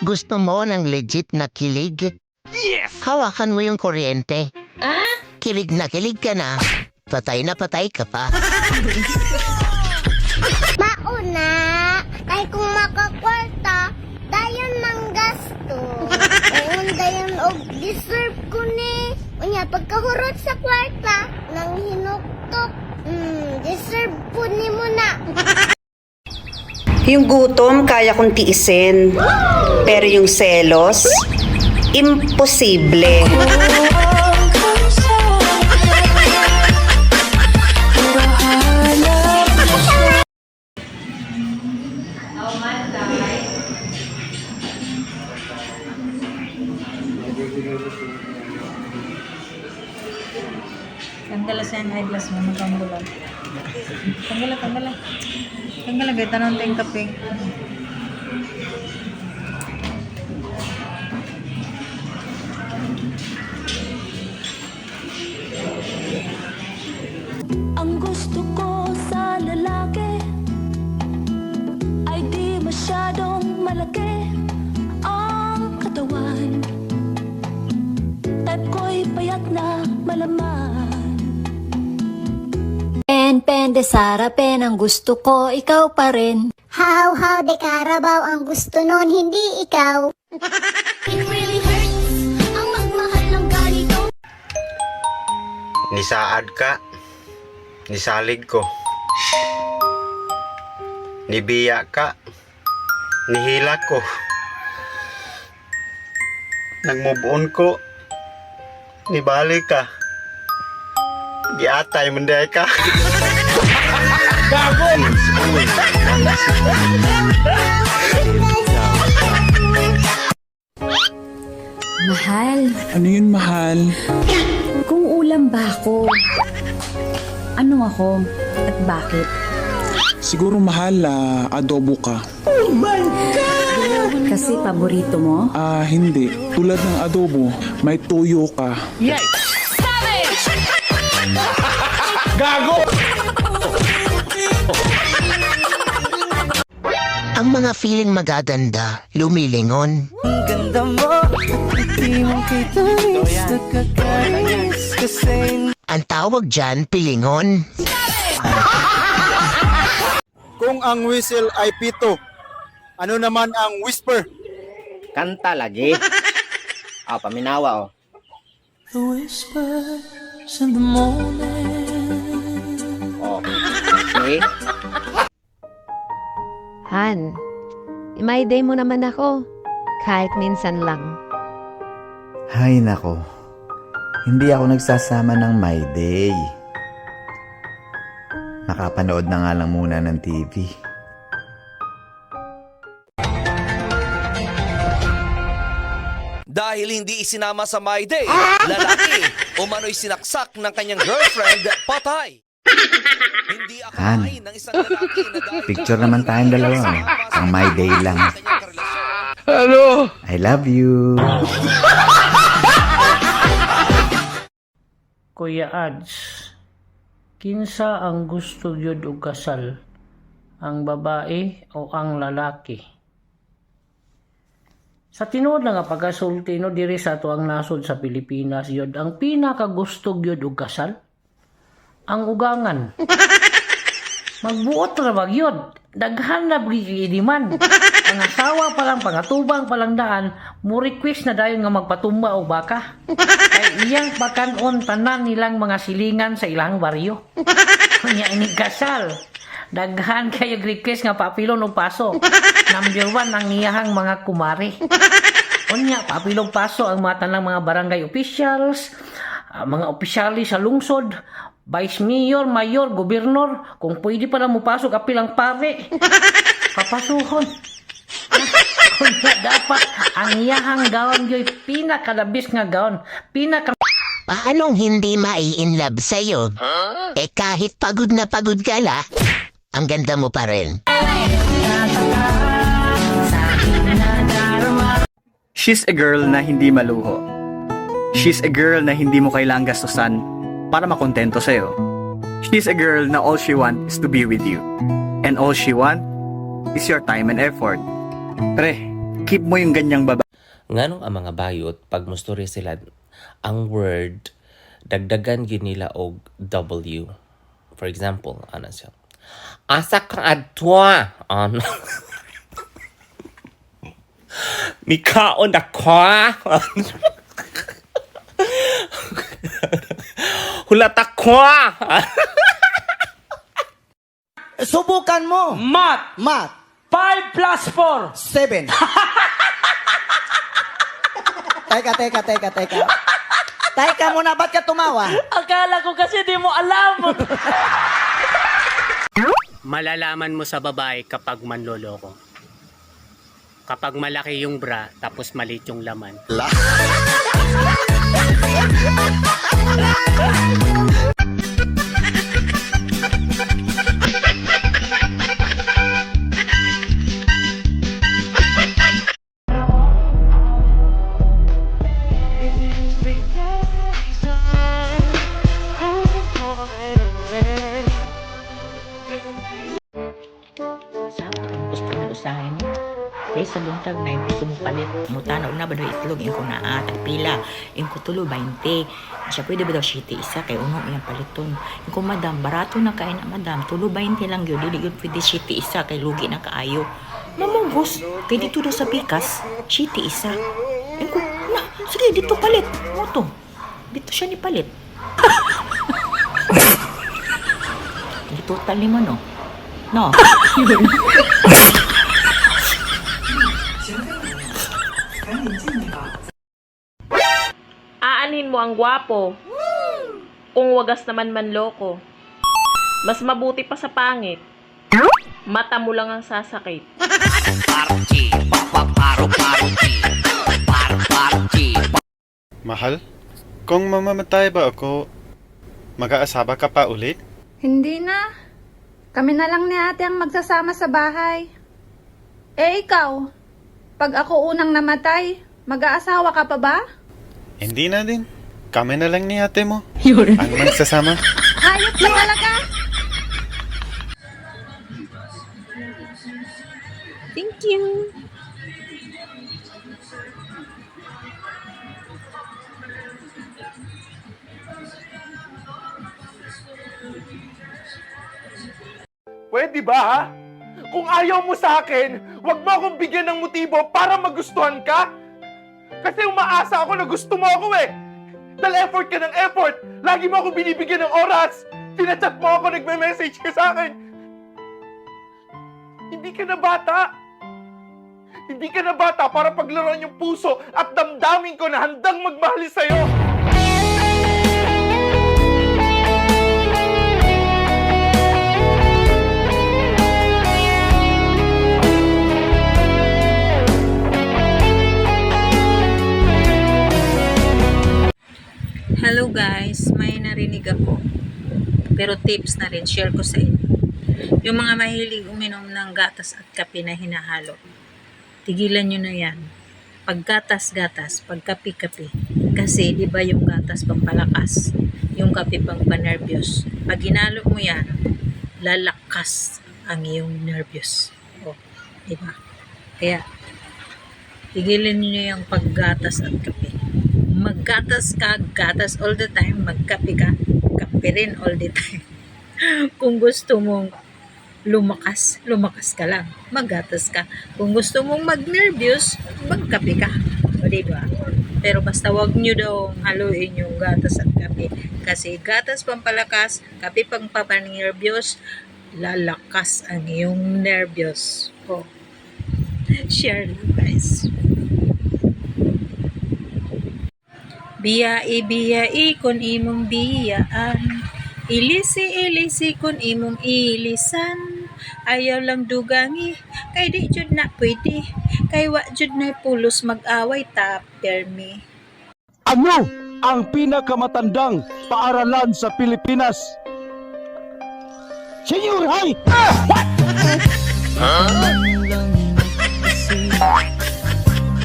Gusto mo ng legit na kilig? Yes! Hawakan mo yung kuryente. Kilig na kilig ka na. Patay na patay ka pa. Mauna, ay kung makakwarta, dayon mang gasto. Ayun, dayon og deserve ko ni. Unya, pagkahurot sa kwarta, nang hinuktok, deserve ko ni mo na. Yung gutom, kaya kong tiisin. Pero yung selos, imposible. Tanggalan sa eyeglass mo, magkambulan. Tanggalan. Tanggalan, kahit tanong tayong kape. Ang gusto ko sa lalaki ay di masyadong malaki ang katawan. Type ko'y payat na malaman. Pen de Sarapen, ang gusto ko, ikaw pa rin. How de Carabao, ang gusto nun, hindi ikaw. It really hurts ang magmahal ng ganito. Nisaad ka, nisalig ko. Nibiya ka, nihila ko. Nag-move on ko, nibalik ka. Giatay manday ka. Mahal, Ano yun, mahal? kung ulam ba ako? Ano ako? At bakit? Siguro mahal, adobo ka. Kasi paborito mo? Hindi. Tulad ng adobo, may tuyo ka. Ang mga feeling magaganda, lumilingon. Ang tawag dyan, pilingon. Kung ang whistle ay pito, ano naman ang whisper? Kanta lagi. Paminawa Okay. Han, may day mo naman ako. Kahit minsan lang. Hay nako, hindi ako nagsasama ng My Day. Nakapanood na nga lang muna ng TV. Dahil hindi isinama sa My Day, lalaki umano'y sinaksak ng kanyang girlfriend, patay. Hindi akalain ng isang lalaki na dahil Picture naman tayong dalawa. Ang My Day lang. Hello! I love you. Kuya Ads, kinsa ang gusto yun o kasal? Ang babae o ang lalaki? Sa tinuod na nga pagkasulti no diri sa ato ang nasod sa Pilipinas yun, ang pinakagustog yun o kasal? Ang ugangan. Magbuot na ba yun? Daghan na bigiliman. Ang asawa pa lang, pangatubang pa lang daan, mo request na dayon nga magpatumba o baka. Kay iyang pakanon tanan nilang mga silingan sa ilang baryo. Kunya inig kasal. Daghan kayo request nga papilon o paso. Number 1 ang iyahang mga kumari. Kunya papilong paso ang mga tanang mga barangay officials, mga opisyali sa lungsod, vice mayor, mayor, gobernur, kung pwede pa na mo pasok apilang pare. Papasuhon. Kunya dapat ang iyahang gawon yo'y pinakalabis nga gawon. Paanong hindi mai-inlove sa'yo? Kahit pagod na pagod ka la, ang ganda mo pa rin. She's a girl na hindi maluho. She's a girl na hindi mo kailangang gastusan para makontento sa'yo. She's a girl na all she want is to be with you. And all she want is your time and effort. Pre, Keep mo yung ganyang babae. Nganong ang mga bayot, pag mustori sila, ang word, dagdagan yun nila og W. For example, ano siya? Asa kang adwa? Ano? Mikaon ako? Hulat ako? Subukan mo. Math! Math. 5 plus 4! 7. Teka. Teka muna, ba't ka tumawa? Akala ko kasi di mo alam. Malalaman mo sa babae kapag manloloko. Kapag malaki yung bra, tapos maliit yung laman. Usahin mo. Sa buntag na yung gusto mo palit. Mutanaw na ba daw itlog? Yung ko na tagpila. Yung ko tulo 20. Siya pwede ba daw siti isa? Kaya unong ilang paliton. Yung ko madam, barato na kain na madam. Tulo 20 lang yun. Dili yun pwede siti isa. Kaya lugi na kaayo. Mamugos. Kaya dito daw sa pikas, siti isa. Yung ko, na, sige dito palit. Moto. Dito siya ni palit. Dito tali mo no? No. Aanin mo ang gwapo. Kung wagas naman manloko. Mas mabuti pa sa pangit. Mata mo lang ang sasakit. Mahal, kung mamamatay ba ako, mag-aasaba ka pa ulit? Hindi na. Kami na lang ni ate ang magsasama sa bahay. Eh ikaw, pag ako unang namatay, mag-aasawa ka pa ba? Hindi na din. Kami na lang ni ate mo. Ang magsasama. Hayop ka talaga! Thank you. Pwede ba ha? Kung ayaw mo sa akin, wag mo akong bigyan ng motibo para magustuhan ka. Kasi umaasa ako na gusto mo ako eh. Dahil effort ka ng effort. Lagi mo ako binibigyan ng oras. Pinachat mo ako, nagme-message ka sa akin. Hindi ka na bata. Hindi ka na bata para paglaruan yung puso at damdamin ko na handang magmahal sa'yo. Hello guys, may narinig ako. Pero tips na rin, share ko sa inyo. Yung mga mahilig uminom ng gatas at kape na hinahalo. Tigilan nyo na yan. Paggatas-gatas, pagkapi-kapi. Kasi di ba yung gatas pampalakas, yung kape pang panervyos. Pag hinalo mo yan, lalakas ang iyong nervyos. O, di ba? Kaya, tigilan nyo yung paggatas at kape. Maggatas ka, gatas all the time, magkape ka, kape rin all the time. Kung gusto mong lumakas ka lang, maggatas ka. Kung gusto mong mag-nervyos, magkape ka. O diba? Pero basta wag nyo daw haluin yung gatas at kape. Kasi gatas pampalakas, kape pang papanervyos, lalakas ang iyong nervyos. O, share lang guys. Biyai kon imong biyaan, ilisi kon imong ilisan. Ayaw lang dugangi, kay di jud na pwede, kay wa jud na pulos mag-away ta permi. Ano ang pinakamatandang paaralan sa Pilipinas? Senyor, hay! What?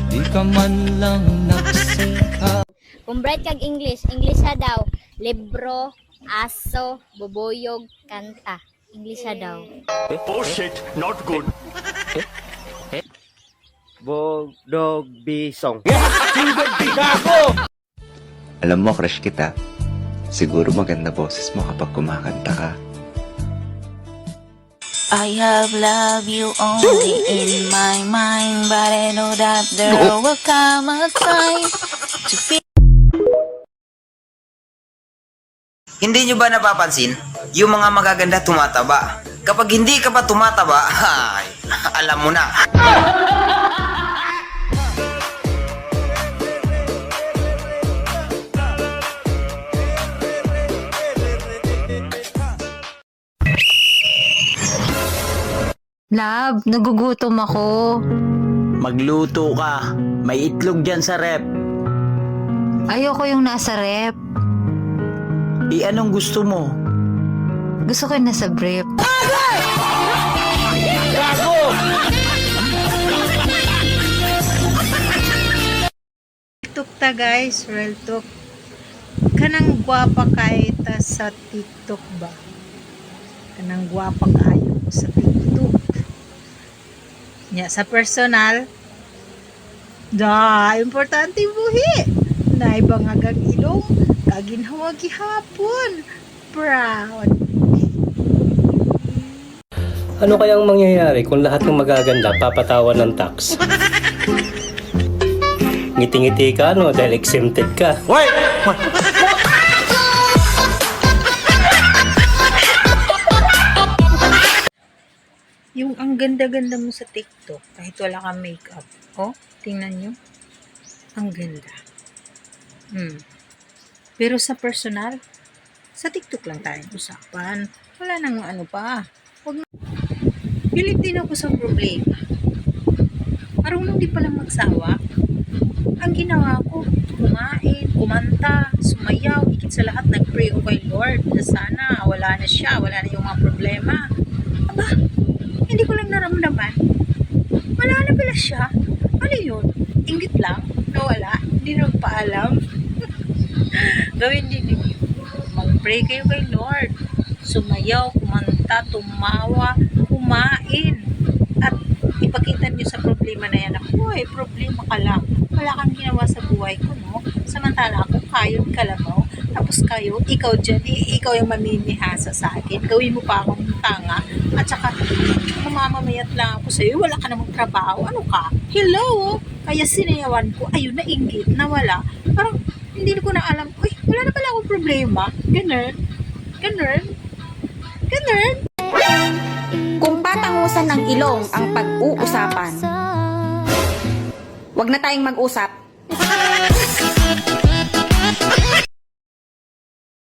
Di ka man lang nagsikap. Kung bright kag English, English ha daw. Libro, aso, bubuyog, kanta. English ha daw. Oh shit, not good. Bodog Bisong. Alam mo, crush kita. Siguro maganda boses mo kapag kumakanta ka. I have loved you only in my mind, but I know that there will come a time to feel. Hindi nyo ba napapansin? Yung mga magaganda tumataba. Kapag hindi ka pa tumataba, ay, alam mo na. Love, nagugutom ako. Magluto ka. May itlog dyan sa rep. Ayoko yung nasa rep. Anong gusto mo? Gusto ko yung nasa brief. TikTok ta guys, real talk. Kanang gwapa kay ta sa TikTok ba? Kanang gwapa kayo sa TikTok. Nya sa personal, importante buhi. Naibangagang ilong, kaginhawa gihapon. Proud. Ano kayang mangyayari kung lahat ng magaganda papatawan ng tax? Ngiti-ngiti ka, no? Dahil exempted ka. Wait! Yung ang ganda-ganda mo sa TikTok, kahit wala kang makeup. Oh, tingnan nyo. Ang ganda. Pero sa personal, sa TikTok lang tayong usapan. Wala nang ano pa. Huwag na. Pilit din ako sa problema. Marunong di palang magsawa. Ang ginawa ko, kumain, kumanta, sumayaw, higit sa lahat nag-pray ako kay Lord na sana wala na siya, wala na yung mga problema. Aba, hindi ko lang naramdaman. Wala na pala siya. Ano yun? Inggit lang? Nawala? Hindi na paalam? Gawin din ninyo. Mag-pray kayo kay Lord. Sumayaw, kumanta, tumawa, kumain. At ipakita niyo sa problema na yan. Ay, problema ka lang. Wala kang ginawa sa buhay ko, no? Samantala ako, kayod kalabaw. Tapos kayo, ikaw dyan, ikaw yung maminihasa sa akin. Gawin mo pa akong tanga. At saka, mamamayat lang ako sa'yo. Wala ka namang trabaho. Ano ka? Hello? Kaya sinayawan ko. Ayun, nainggit, nawala. Parang, hindi ko na alam. Uy, wala na pala akong problema. Ganun. Ganun. Ganun. Kung patangusan ng ilong ang pag-uusapan, wag na tayong mag-usap.